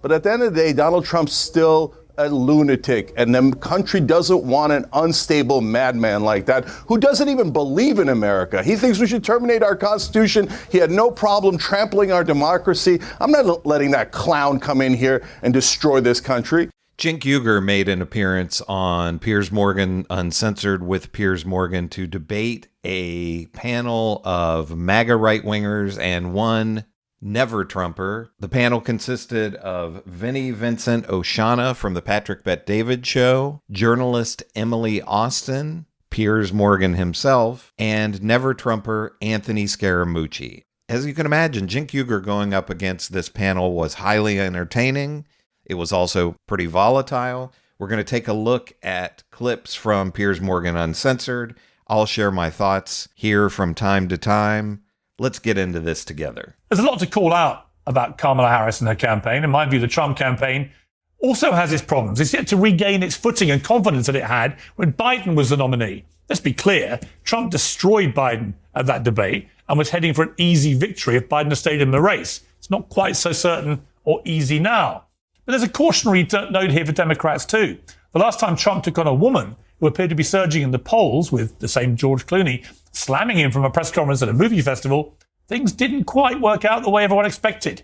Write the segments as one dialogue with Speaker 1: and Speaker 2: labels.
Speaker 1: But at the end of the day, Donald Trump's still a lunatic, and the country doesn't want an unstable madman like that who doesn't even believe in America. He thinks we should terminate our Constitution. He had no problem trampling our democracy. I'm not letting that clown come in here and destroy this country.
Speaker 2: Cenk Uygur made an appearance on Piers Morgan Uncensored with Piers Morgan to debate a panel of MAGA right-wingers and one never-Trumper. The panel consisted of Vincent Oshana from the Patrick Bet-David Show, journalist Emily Austin, Piers Morgan himself, and never-Trumper Anthony Scaramucci. As you can imagine, Cenk Uygur going up against this panel was highly entertaining. It was also pretty volatile. We're going to take a look at clips from Piers Morgan Uncensored. I'll share my thoughts here from time to time. Let's get into this together.
Speaker 3: There's a lot to call out about Kamala Harris and her campaign. In my view, the Trump campaign also has its problems. It's yet to regain its footing and confidence that it had when Biden was the nominee. Let's be clear, Trump destroyed Biden at that debate and was heading for an easy victory if Biden had stayed in the race. It's not quite so certain or easy now. But there's a cautionary note here for Democrats too. The last time Trump took on a woman who appeared to be surging in the polls, with the same George Clooney slamming him from a press conference at a movie festival, things didn't quite work out the way everyone expected.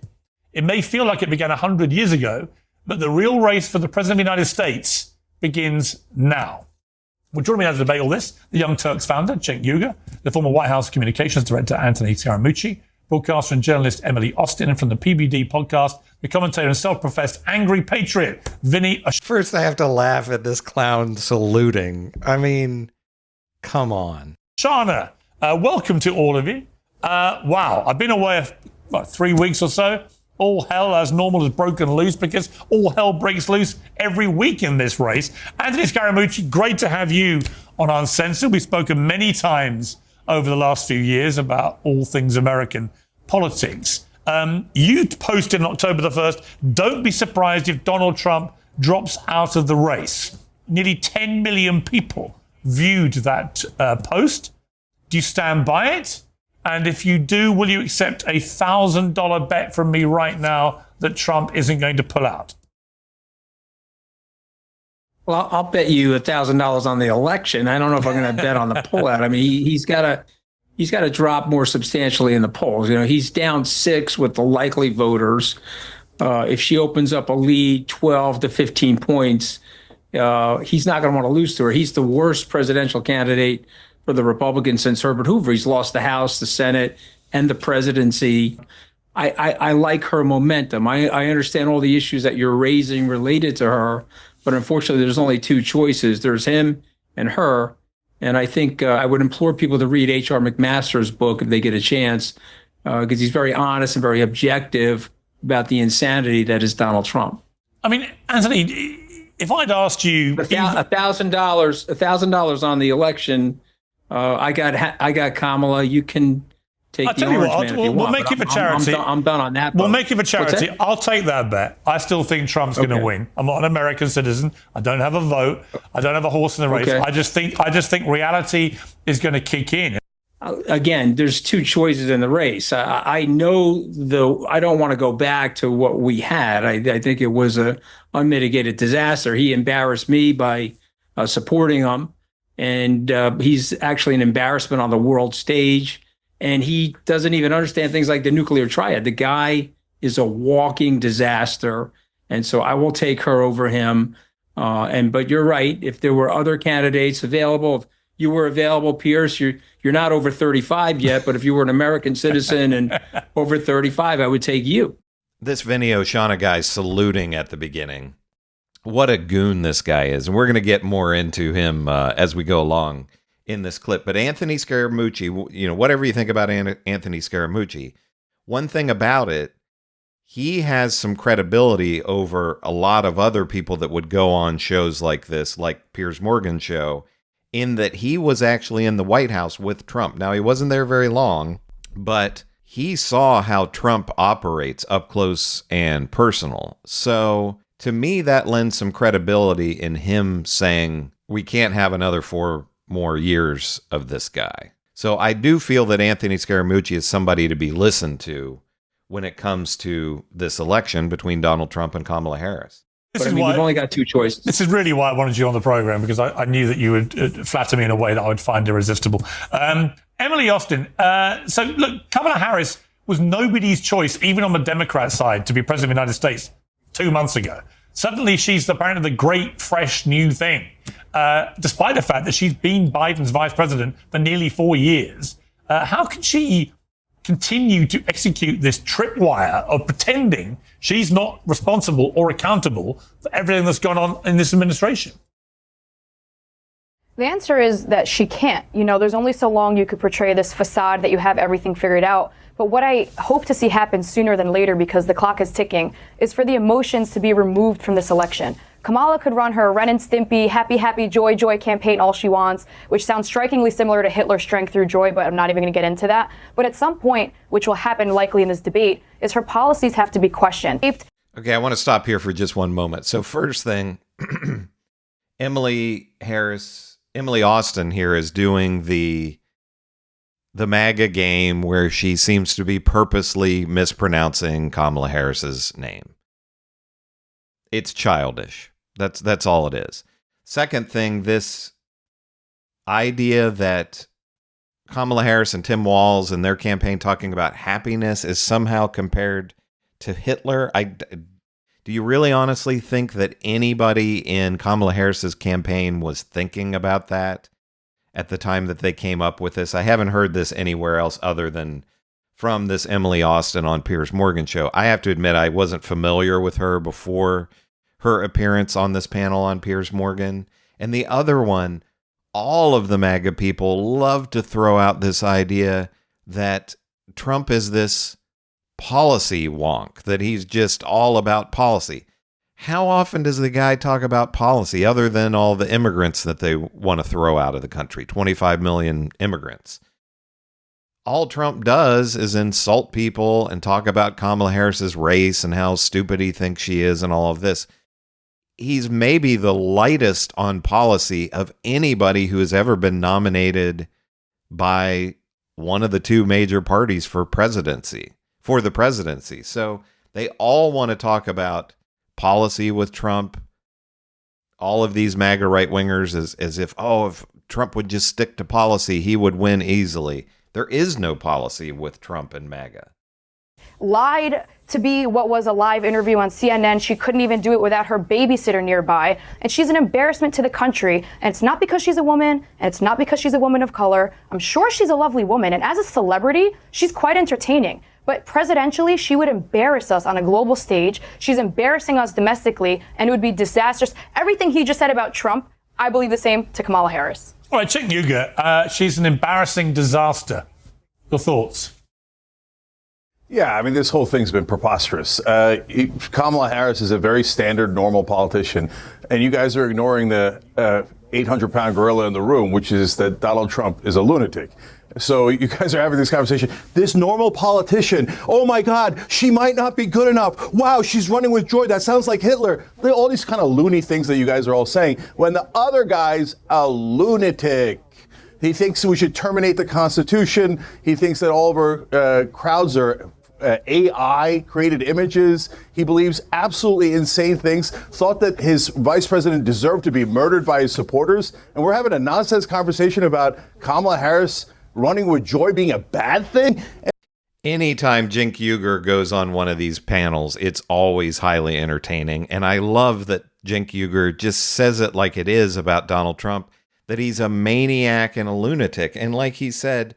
Speaker 3: It may feel like it began 100 years ago, but the real race for the President of the United States begins now. Well, joining me now to debate all this, the Young Turks founder, Cenk Uygur, the former White House Communications Director, Anthony Scaramucci, broadcaster and journalist Emily Austin, and from the PBD podcast, the commentator and self-professed angry patriot, Vinny Oshana.
Speaker 2: First, I have to laugh at this clown saluting. I mean, come on.
Speaker 3: Shana, welcome to all of you. Wow, I've been away 3 weeks or so. All hell as normal has broken loose because all hell breaks loose every week in this race. Anthony Scaramucci, great to have you on Uncensored. We've spoken many times over the last few years about all things American politics. You posted on October the 1st, don't be surprised if Donald Trump drops out of the race. Nearly 10 million people viewed that post. Do you stand by it? And if you do, will you accept a $1,000 bet from me right now that Trump isn't going to pull out?
Speaker 4: Well, I'll bet you $1,000 on the election. I don't know if I'm going to bet on the pullout. I mean, he's got to drop more substantially in the polls. You know, he's down 6 with the likely voters. If she opens up a lead, 12 to 15 points, he's not going to want to lose to her. He's the worst presidential candidate for the Republicans since Herbert Hoover. He's lost the House, the Senate, and the presidency. I like her momentum. I understand all the issues that you're raising related to her, but unfortunately, there's only 2 choices. There's him and her. And I think I would implore people to read H.R. McMaster's book if they get a chance, because he's very honest and very objective about the insanity that is Donald Trump.
Speaker 3: I mean, Anthony, if I'd asked you
Speaker 4: $1,000 on the election, I got Kamala. You can take the orange man if you want.
Speaker 3: We'll make it for charity.
Speaker 4: I'm done on that.
Speaker 3: We'll make it for charity. I'll take that bet. I still think Trump's going to win. I'm not an American citizen. I don't have a vote. I don't have a horse in the race.
Speaker 4: Okay.
Speaker 3: I just think reality is going to kick in.
Speaker 4: Again, there's 2 choices in the race. I know I don't want to go back to what we had. I think it was a unmitigated disaster. He embarrassed me by supporting him. And he's actually an embarrassment on the world stage. And he doesn't even understand things like the nuclear triad. The guy is a walking disaster. And so I will take her over him. But you're right. If there were other candidates available, if you were available, Piers, you're not over 35 yet. But if you were an American citizen and over 35, I would take you.
Speaker 2: This Vinny Oshana guy saluting at the beginning. What a goon this guy is. And we're going to get more into him as we go along in this clip. But Anthony Scaramucci, you know, whatever you think about Anthony Scaramucci, one thing about it, he has some credibility over a lot of other people that would go on shows like this, like Piers Morgan show, in that he was actually in the White House with Trump. Now, he wasn't there very long, but he saw how Trump operates up close and personal. So to me, that lends some credibility in him saying, we can't have another 4 more years of this guy. So I do feel that Anthony Scaramucci is somebody to be listened to when it comes to this election between Donald Trump and Kamala Harris.
Speaker 4: But I mean, we've only got two choices.
Speaker 3: This is really why I wanted you on the program, because I knew that you would flatter me in a way that I would find irresistible. Emily Austin. So look, Kamala Harris was nobody's choice, even on the Democrat side, to be president of the United States 2 months ago. Suddenly, she's apparently the great, fresh, new thing, despite the fact that she's been Biden's vice president for nearly 4 years. How can she continue to execute this tripwire of pretending she's not responsible or accountable for everything that's gone on in this administration?
Speaker 5: The answer is that she can't. You know, there's only so long you could portray this facade that you have everything figured out. But what I hope to see happen sooner than later, because the clock is ticking, is for the emotions to be removed from this election. Kamala could run her Ren and Stimpy, happy, happy, joy, joy campaign all she wants, which sounds strikingly similar to Hitler's strength through joy, but I'm not even going to get into that. But at some point, which will happen likely in this debate, is her policies have to be questioned.
Speaker 2: Okay, I want to stop here for just one moment. So first thing, Emily Austin here is doing the MAGA game where she seems to be purposely mispronouncing Kamala Harris's name. It's childish. That's all it is. Second thing, this idea that Kamala Harris and Tim Walz and their campaign talking about happiness is somehow compared to Hitler. Do you really honestly think that anybody in Kamala Harris's campaign was thinking about that at the time that they came up with this? I haven't heard this anywhere else other than from this Emily Austin on Piers Morgan show. I have to admit I wasn't familiar with her before her appearance on this panel on Piers Morgan. And the other one, all of the MAGA people love to throw out this idea that Trump is this policy wonk, that he's just all about policy. How often does the guy talk about policy other than all the immigrants that they want to throw out of the country? 25 million immigrants. All Trump does is insult people and talk about Kamala Harris's race and how stupid he thinks she is and all of this. He's maybe the lightest on policy of anybody who has ever been nominated by one of the two major parties for the presidency. So they all want to talk about policy with Trump. All of these MAGA right-wingers as if Trump would just stick to policy, he would win easily. There is no policy with Trump and MAGA.
Speaker 5: Lied to be what was a live interview on CNN. She couldn't even do it without her babysitter nearby. And she's an embarrassment to the country. And it's not because she's a woman, and it's not because she's a woman of color. I'm sure she's a lovely woman. And as a celebrity, she's quite entertaining. But presidentially, she would embarrass us on a global stage. She's embarrassing us domestically, and it would be disastrous. Everything he just said about Trump, I believe the same to Kamala Harris.
Speaker 3: All right, Cenk Uygur, she's an embarrassing disaster. Your thoughts?
Speaker 1: Yeah, I mean, this whole thing's been preposterous. Kamala Harris is a very standard, normal politician, and you guys are ignoring the 800-pound gorilla in the room, which is that Donald Trump is a lunatic. So you guys are having this conversation. This normal politician, oh my God, she might not be good enough. Wow, she's running with joy. That sounds like Hitler. All these kind of loony things that you guys are all saying. When the other guy's a lunatic. He thinks we should terminate the Constitution. He thinks that all of our crowds are AI-created images. He believes absolutely insane things, thought that his vice president deserved to be murdered by his supporters. And we're having a nonsense conversation about Kamala Harris running with joy being a bad thing.
Speaker 2: Anytime Cenk Uygur goes on one of these panels, it's always highly entertaining. And I love that Cenk Uygur just says it like it is about Donald Trump, that he's a maniac and a lunatic. And like he said,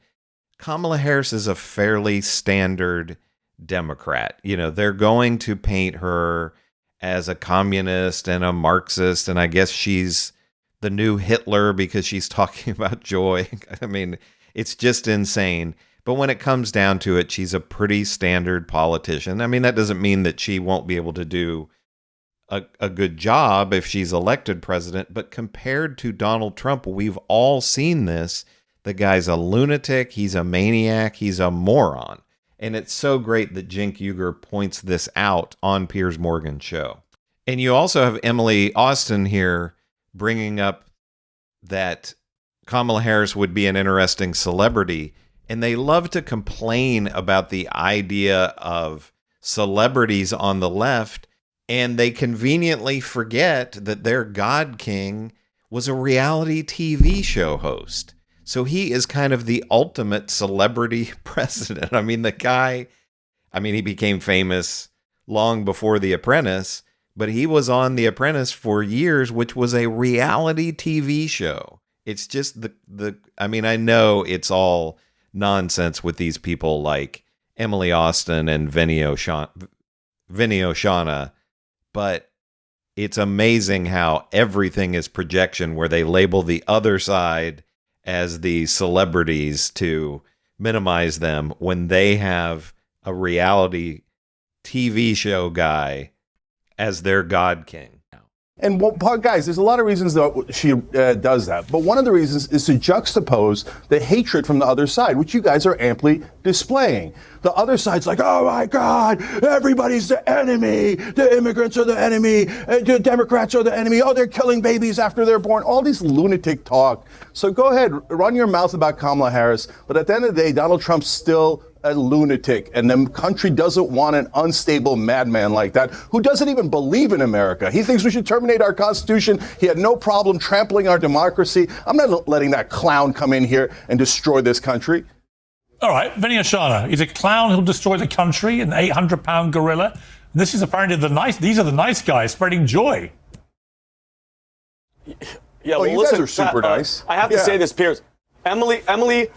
Speaker 2: Kamala Harris is a fairly standard Democrat. You know, they're going to paint her as a communist and a Marxist, and I guess she's the new Hitler because she's talking about joy. I mean, it's just insane. But when it comes down to it, she's a pretty standard politician. I mean, that doesn't mean that she won't be able to do a good job if she's elected president. But compared to Donald Trump, we've all seen this. The guy's a lunatic. He's a maniac. He's a moron. And it's so great that Cenk Uygur points this out on Piers Morgan's show. And you also have Emily Austin here bringing up that Kamala Harris would be an interesting celebrity. And they love to complain about the idea of celebrities on the left, and they conveniently forget that their God King was a reality TV show host. So he is kind of the ultimate celebrity president. I mean, the guy, he became famous long before The Apprentice, but he was on The Apprentice for years, which was a reality TV show. It's just I know it's all nonsense with these people like Emily Austin and Vinny Oshana, but it's amazing how everything is projection, where they label the other side as the celebrities to minimize them when they have a reality TV show guy as their God King.
Speaker 1: And guys, there's a lot of reasons that she does that. But one of the reasons is to juxtapose the hatred from the other side, which you guys are amply displaying. The other side's like, oh my God, everybody's the enemy. The immigrants are the enemy. The Democrats are the enemy. Oh, they're killing babies after they're born. All these lunatic talk. So go ahead, run your mouth about Kamala Harris. But at the end of the day, Donald Trump's still a lunatic, and the country doesn't want an unstable madman like that who doesn't even believe in America. He thinks we should terminate our Constitution. He had no problem trampling our democracy. I'm not letting that clown come in here and destroy this country.
Speaker 3: All right, Vinny Oshana, he's a clown who'll destroy the country, an 800-pound gorilla. And this is apparently these are the nice guys spreading joy.
Speaker 6: Yeah, well,
Speaker 1: you
Speaker 6: listen,
Speaker 1: guys are super nice.
Speaker 6: I have to say this, Piers. Emily,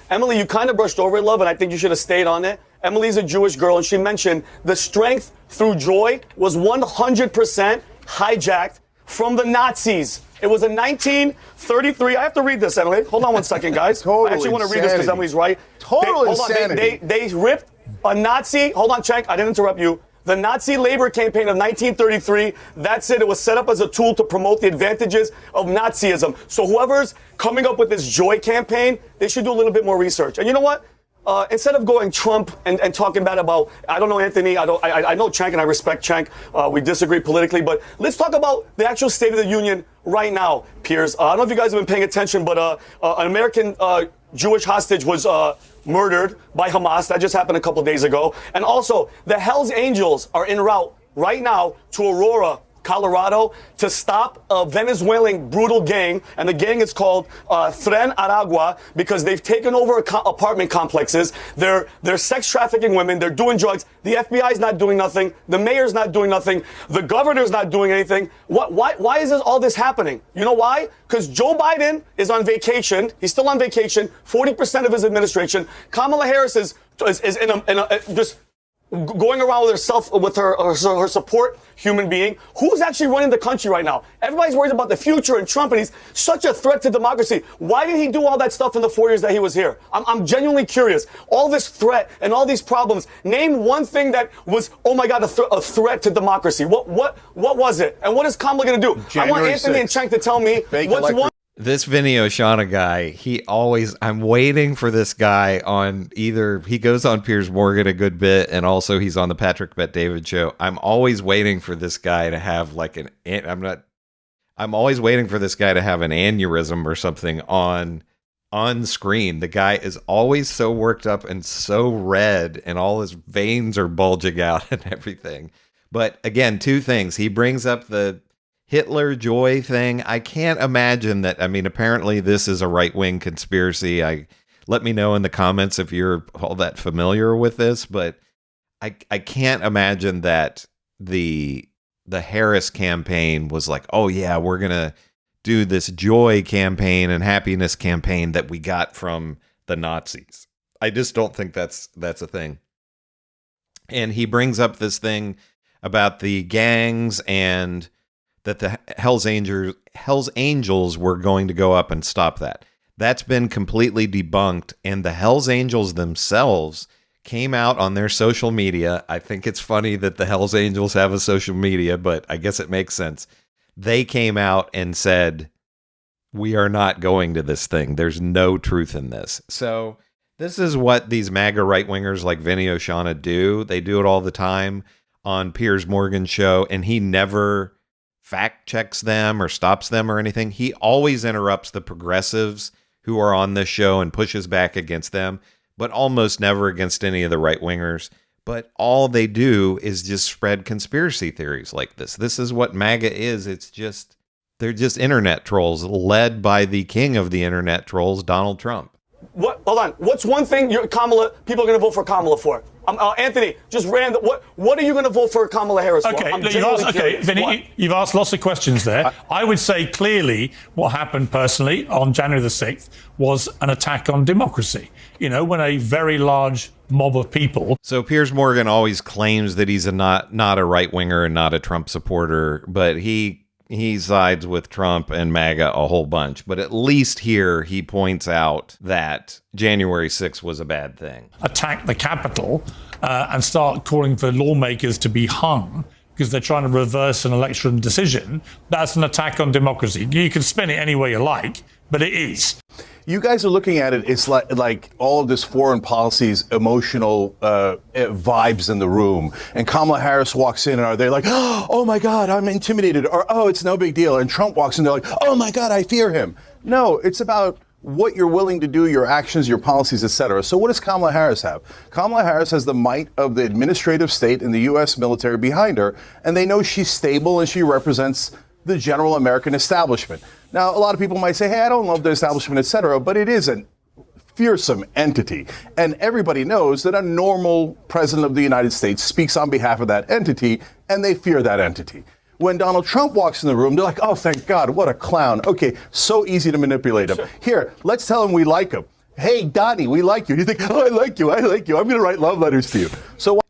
Speaker 6: you kind of brushed over it, love, and I think you should have stayed on it. Emily's a Jewish girl, and she mentioned the strength through joy was 100% hijacked from the Nazis. It was in 1933. I have to read this, Emily. Hold on one second, guys.
Speaker 1: Totally
Speaker 6: I actually want to read this because Emily's right. They ripped a Nazi. Hold on, Cenk. I didn't interrupt you. The Nazi labor campaign of 1933, that's it. It was set up as a tool to promote the advantages of Nazism. So whoever's coming up with this joy campaign, they should do a little bit more research. And you know what? Instead of going Trump and talking bad about, I don't know Anthony, I know Cenk and I respect Cenk. We disagree politically, but let's talk about the actual State of the Union right now, Piers. I don't know if you guys have been paying attention, but an American Jewish hostage was murdered by Hamas. That just happened a couple days ago. And also, the Hells Angels are en route right now to Aurora, Colorado, to stop a Venezuelan brutal gang. And the gang is called Tren Aragua because they've taken over apartment complexes. They're sex trafficking women. They're doing drugs. The FBI is not doing nothing. The mayor's not doing nothing. The governor's not doing anything. Why is all this happening? You know why? Because Joe Biden is on vacation. He's still on vacation. 40% of his administration. Kamala Harris is just going around with herself, with her support human being. Who's actually running the country right now? Everybody's worried about the future and Trump, and he's such a threat to democracy. Why did he do all that stuff in the 4 years that he was here? I'm genuinely curious. All this threat and all these problems. Name one thing that was, oh my God, a threat to democracy. What was it? And what is Kamala going to do?
Speaker 1: January
Speaker 6: I want Anthony
Speaker 1: 6th.
Speaker 6: and Cenk to tell me what's one.
Speaker 2: This Vinny Oshana guy, I'm waiting for this guy on he goes on Piers Morgan a good bit, and also he's on the Patrick Bet-David show. I'm always waiting for this guy to have I'm always waiting for this guy to have an aneurysm or something on screen. The guy is always so worked up and so red, and all his veins are bulging out and everything. But again, two things. He brings up the Hitler joy thing. I can't imagine that. Apparently this is a right-wing conspiracy. Let me know in the comments if you're all that familiar with this, but I can't imagine that the Harris campaign was like, oh yeah, we're going to do this joy campaign and happiness campaign that we got from the Nazis. I just don't think that's a thing. And he brings up this thing about the gangs and that the Hells Angels were going to go up and stop that. That's been completely debunked, and the Hells Angels themselves came out on their social media. I think it's funny that the Hells Angels have a social media, but I guess it makes sense. They came out and said, we are not going to this thing. There's no truth in this. So this is what these MAGA right-wingers like Vinny Oshana do. They do it all the time on Piers Morgan's show, and he never fact checks them or stops them or anything. He always interrupts the progressives who are on this show and pushes back against them. but almost never against any of the right-wingers. But all they do is just spread conspiracy theories like this. This is what MAGA is. They're just internet trolls led by the king of the internet trolls, Donald Trump.
Speaker 6: Hold on. What's one thing people are going to vote for Kamala for? Anthony, just random. What are you going to vote for Kamala Harris for?
Speaker 3: Vinny, you've asked lots of questions there. I would say clearly what happened personally on January the 6th was an attack on democracy. You know, when a very large mob of people.
Speaker 2: So Piers Morgan always claims that he's not a right-winger and not a Trump supporter, but he sides with Trump and MAGA a whole bunch. But at least here he points out that January 6th was a bad thing.
Speaker 3: Attack the Capitol and start calling for lawmakers to be hung because they're trying to reverse an election decision. That's an attack on democracy. You can spin it any way you like, but it is.
Speaker 1: You guys are looking at it, it's like all of this foreign policy's emotional vibes in the room. And Kamala Harris walks in and are they like, oh my God, I'm intimidated, or oh, it's no big deal. And Trump walks in, they're like, oh my God, I fear him. No, it's about what you're willing to do, your actions, your policies, etc. So what does Kamala Harris have? Kamala Harris has the might of the administrative state and the U.S. military behind her, and they know she's stable and she represents the general American establishment. Now, a lot of people might say, hey, I don't love the establishment, etc., but it is a fearsome entity. And everybody knows that a normal president of the United States speaks on behalf of that entity, and they fear that entity. When Donald Trump walks in the room, they're like, oh, thank God, what a clown. Okay, so easy to manipulate him. Here, let's tell him we like him. Hey, Donnie, we like you. You think, oh, I like you. I'm going to write love letters to you.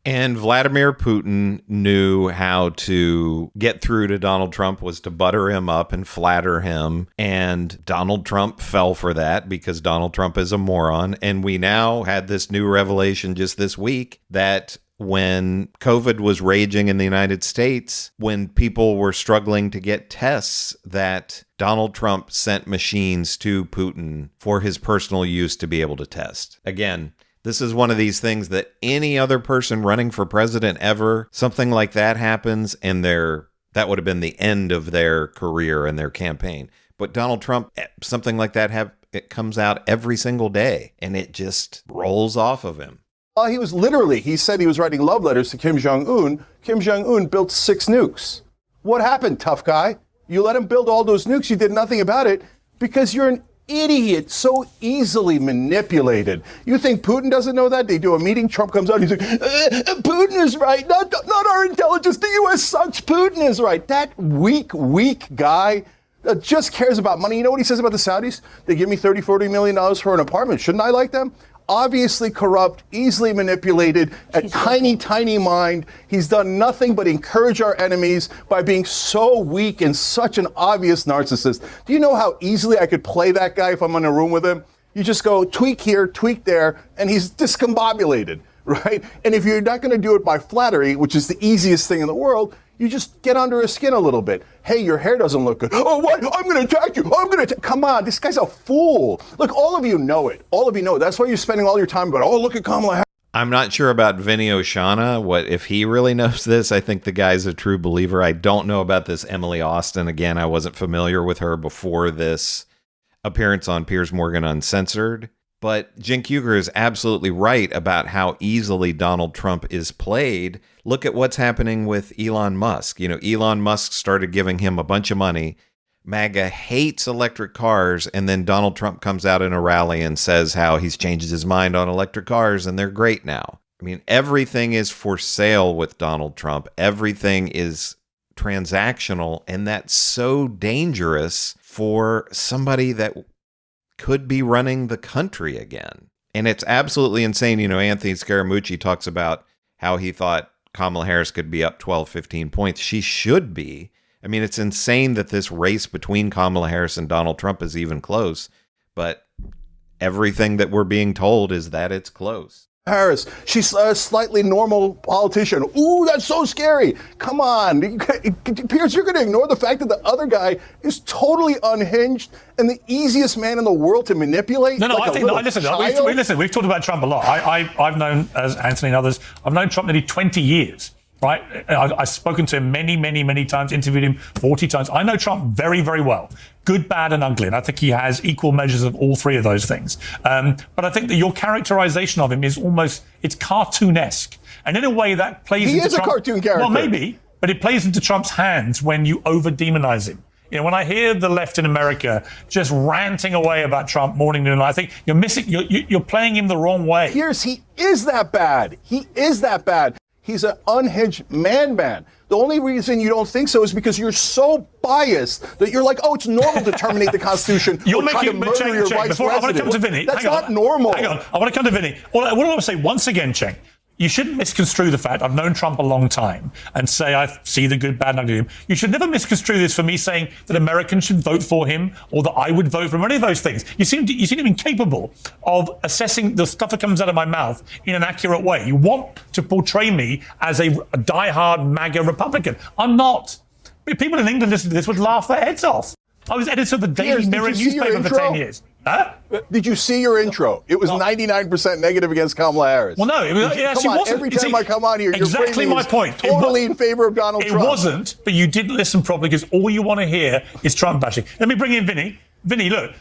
Speaker 2: And Vladimir Putin knew how to get through to Donald Trump, was to butter him up and flatter him. And Donald Trump fell for that because Donald Trump is a moron. And we now had this new revelation just this week that when COVID was raging in the United States, when people were struggling to get tests, that Donald Trump sent machines to Putin for his personal use to be able to test. Again, this is one of these things that any other person running for president ever, something like that happens, and that would have been the end of their career and their campaign. But Donald Trump, something like that it comes out every single day, and it just rolls off of him.
Speaker 1: Well, he said he was writing love letters to Kim Jong-un. Kim Jong-un built 6 nukes. What happened, tough guy? You let him build all those nukes, you did nothing about it because you're an idiot, so easily manipulated. You think Putin doesn't know that? They do a meeting, Trump comes out, he's like, Putin is right, not our intelligence, the U.S. sucks, Putin is right. That weak guy just cares about money. You know what he says about the Saudis? They give me $30-40 million for an apartment. Shouldn't I like them? Obviously corrupt, easily manipulated, a tiny mind. He's done nothing but encourage our enemies by being so weak and such an obvious narcissist. Do you know how easily I could play that guy if I'm in a room with him? You just go tweak here, tweak there, and he's discombobulated, right? And if you're not going to do it by flattery, which is the easiest thing in the world, you just get under his skin a little bit. Hey, your hair doesn't look good. Oh, what? I'm going to attack you. Come on, this guy's a fool. Look, all of you know it. All of you know it. That's why you're spending all your time about, oh, look at Kamala Harris.
Speaker 2: I'm not sure about Vinny Oshana, if he really knows this. I think the guy's a true believer. I don't know about this Emily Austin. Again, I wasn't familiar with her before this appearance on Piers Morgan Uncensored. But Cenk Uygur is absolutely right about how easily Donald Trump is played. Look at what's happening with Elon Musk. You know, Elon Musk started giving him a bunch of money. MAGA hates electric cars, and then Donald Trump comes out in a rally and says how he's changed his mind on electric cars and they're great now. I mean, everything is for sale with Donald Trump. Everything is transactional, and that's so dangerous for somebody that could be running the country again. And it's absolutely insane. You know, Anthony Scaramucci talks about how he thought Kamala Harris could be up 12, 15 points. She should be. I mean, it's insane that this race between Kamala Harris and Donald Trump is even close, but everything that we're being told is that it's close.
Speaker 1: Harris, she's a slightly normal politician. Ooh, that's so scary. Come on. Piers, you're going to ignore the fact that the other guy is totally unhinged and the easiest man in the world to manipulate?
Speaker 3: No, I think, listen, we've talked about Trump a lot. I've known, as Anthony and others, I've known Trump nearly 20 years. right? I've spoken to him many, many, many times, interviewed him 40 times. I know Trump very, very well. Good, bad, and ugly. And I think he has equal measures of all three of those things. But I think that your characterization of him is it's cartoonesque. And in a way that plays into Trump.
Speaker 1: He is a cartoon character.
Speaker 3: Well, maybe, but it plays into Trump's hands when you over-demonize him. You know, when I hear the left in America just ranting away about Trump morning, noon, and night, I think you're playing him the wrong way.
Speaker 1: Piers, he is that bad. He is that bad. He's an unhinged man. The only reason you don't think so is because you're so biased that you're like, oh, it's normal to terminate the Constitution
Speaker 3: You're
Speaker 1: or try to
Speaker 3: making
Speaker 1: murder your vice
Speaker 3: before I want to come to
Speaker 1: president.
Speaker 3: Vinny.
Speaker 1: That's not normal.
Speaker 3: Hang on. I want to come to Vinny. What I want to say once again, Cenk, you shouldn't misconstrue the fact I've known Trump a long time and say I see the good, bad, and ugly in him. You should never misconstrue this for me saying that Americans should vote for him or that I would vote for him, any of those things. You seem incapable of assessing the stuff that comes out of my mouth in an accurate way. You want to portray me as a diehard MAGA Republican. I'm not. People in England listening to this would laugh their heads off. I was editor of the Daily Mirror newspaper for 10 years. Huh?
Speaker 1: Did you see your intro? It was 99% negative against Kamala Harris.
Speaker 3: Well, no, it actually wasn't.
Speaker 1: Every time I come on here, you're
Speaker 3: exactly my point.
Speaker 1: Totally in favor of Donald Trump.
Speaker 3: It wasn't, but you didn't listen properly because all you want to hear is Trump bashing. Let me bring in Vinny. Vinny, look,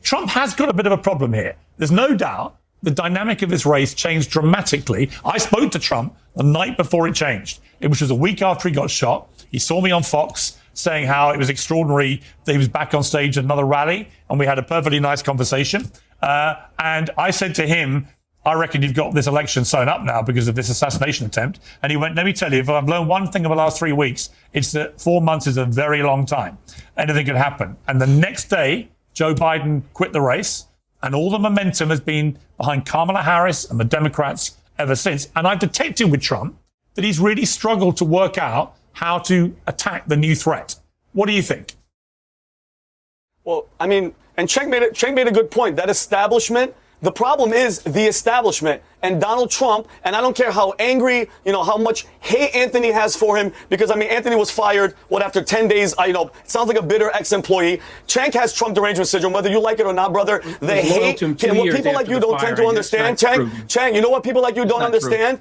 Speaker 3: Trump has got a bit of a problem here. There's no doubt the dynamic of this race changed dramatically. I spoke to Trump the night before it changed, which was a week after he got shot. He saw me on Fox saying how it was extraordinary that he was back on stage at another rally, and we had a perfectly nice conversation. And I said to him, I reckon you've got this election sewn up now because of this assassination attempt. And he went, let me tell you, if I've learned one thing over the last 3 weeks, it's that 4 months is a very long time. Anything could happen. And the next day, Joe Biden quit the race, and all the momentum has been behind Kamala Harris and the Democrats ever since. And I've detected with Trump that he's really struggled to work out how to attack the new threat. What do you think?
Speaker 6: Well, I mean, and Cenk made a good point. That establishment, the problem is the establishment and Donald Trump, and I don't care how angry, how much hate Anthony has for him, because, Anthony was fired, after 10 days, it sounds like a bitter ex-employee. Cenk has Trump derangement syndrome, whether you like it or not, brother. They hate him. And what people like you don't tend to understand, Cenk, you know what people like you don't understand?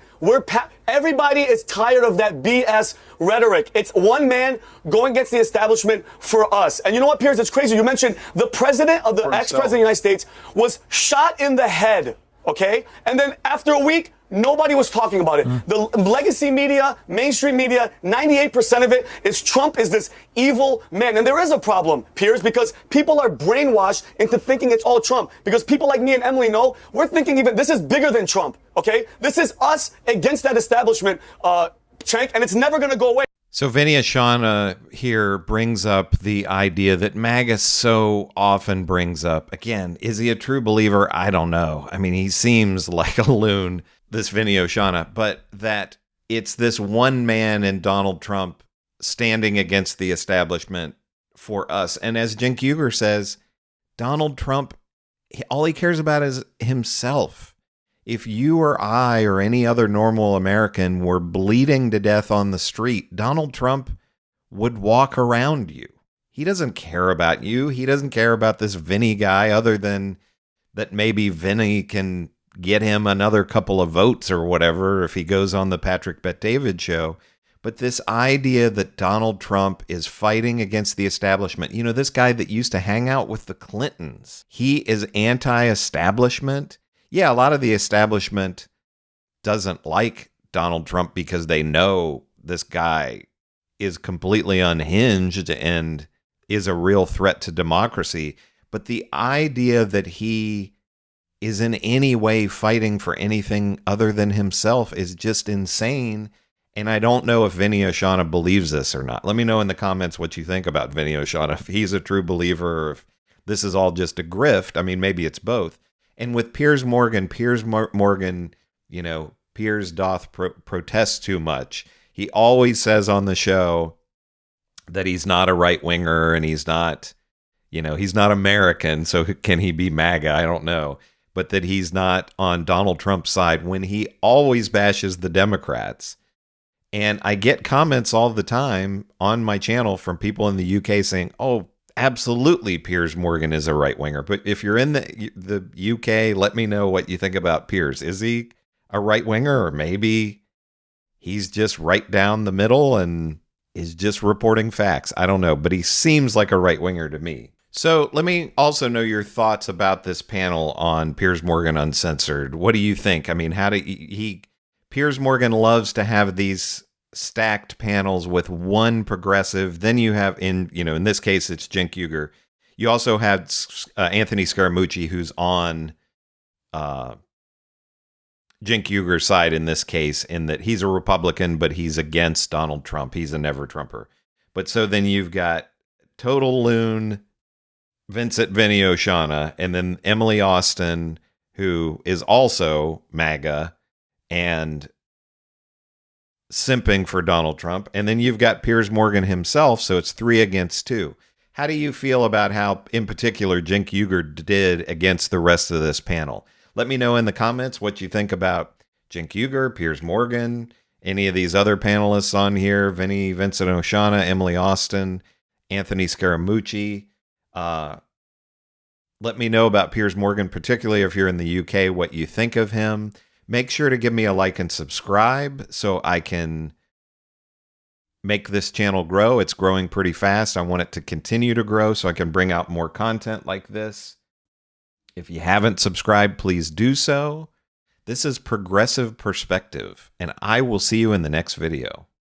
Speaker 6: Everybody is tired of that BS rhetoric. It's one man going against the establishment for us. And you know what, Piers? It's crazy. You mentioned the ex-president of the United States was shot in the head. Okay? And then after a week, nobody was talking about it. The legacy media, mainstream media, 98% of it is Trump is this evil man. And there is a problem, Piers, because people are brainwashed into thinking it's all Trump. Because people like me and Emily know, we're thinking this is bigger than Trump. Okay? This is us against that establishment, Cenk, and it's never going to go away.
Speaker 2: So Vinny Oshana here brings up the idea that MAGA so often brings up. Again, is he a true believer? I don't know. He seems like a loon, this Vinny Oshana, but that it's this one man in Donald Trump standing against the establishment for us. And as Cenk Uygur says, Donald Trump, all he cares about is himself. If you or I or any other normal American were bleeding to death on the street, Donald Trump would walk around you. He doesn't care about you. He doesn't care about this Vinny guy other than that maybe Vinny can get him another couple of votes or whatever if he goes on the Patrick Bet-David show. But this idea that Donald Trump is fighting against the establishment, this guy that used to hang out with the Clintons, he is anti-establishment. Yeah, a lot of the establishment doesn't like Donald Trump because they know this guy is completely unhinged and is a real threat to democracy. But the idea that he is in any way fighting for anything other than himself is just insane. And I don't know if Vinny Oshana believes this or not. Let me know in the comments what you think about Vinny Oshana, if he's a true believer or if this is all just a grift. Maybe it's both. And with Piers Morgan, Piers doth protest too much. He always says on the show that he's not a right-winger and he's not American, so can he be MAGA? I don't know. But that he's not on Donald Trump's side when he always bashes the Democrats. And I get comments all the time on my channel from people in the UK saying, oh, absolutely, Piers Morgan is a right-winger. But if you're in the UK, let me know what you think about Piers. Is he a right-winger, or maybe he's just right down the middle and is just reporting facts. I don't know, but he seems like a right-winger to me. So let me also know your thoughts about this panel on Piers Morgan Uncensored. What do you think? I mean, Piers Morgan loves to have these stacked panels with one progressive. Then you have in this case, it's Cenk Uygur. You also had Anthony Scaramucci, who's on Cenk Uygur's side in this case, in that he's a Republican, but he's against Donald Trump. He's a never Trumper. But so then you've got total loon Vincent Vinny Oshana, and then Emily Austin, who is also MAGA and simping for Donald Trump. And then you've got Piers Morgan himself, so it's 3 against 2. How do you feel about how, in particular, Cenk Uygur did against the rest of this panel? Let me know in the comments what you think about Cenk Uygur, Piers Morgan, any of these other panelists on here, Vincent Oshana, Emily Austin, Anthony Scaramucci. Let me know about Piers Morgan, particularly if you're in the UK, what you think of him. Make sure to give me a like and subscribe so I can make this channel grow. It's growing pretty fast. I want it to continue to grow so I can bring out more content like this. If you haven't subscribed, please do so. This is Progressive Perspective, and I will see you in the next video.